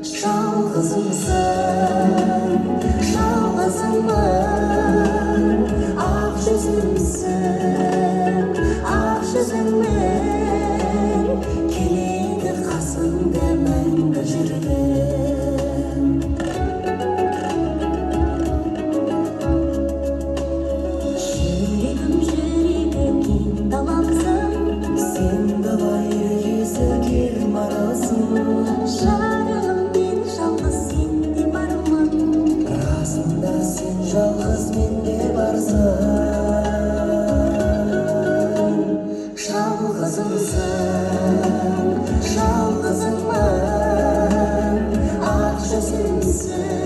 Жалғызымсың, жалғызымын, ақ жүзімсің, ақ жүзіңмен, келеді қасымда мәңгі жүргім. Жүрегім, жүрегім, кең даламсың, сен далай езілген маралсың. Жалғыз менде барсың, жалғызымсың, жалғызыңмын, ақ жүзімсің.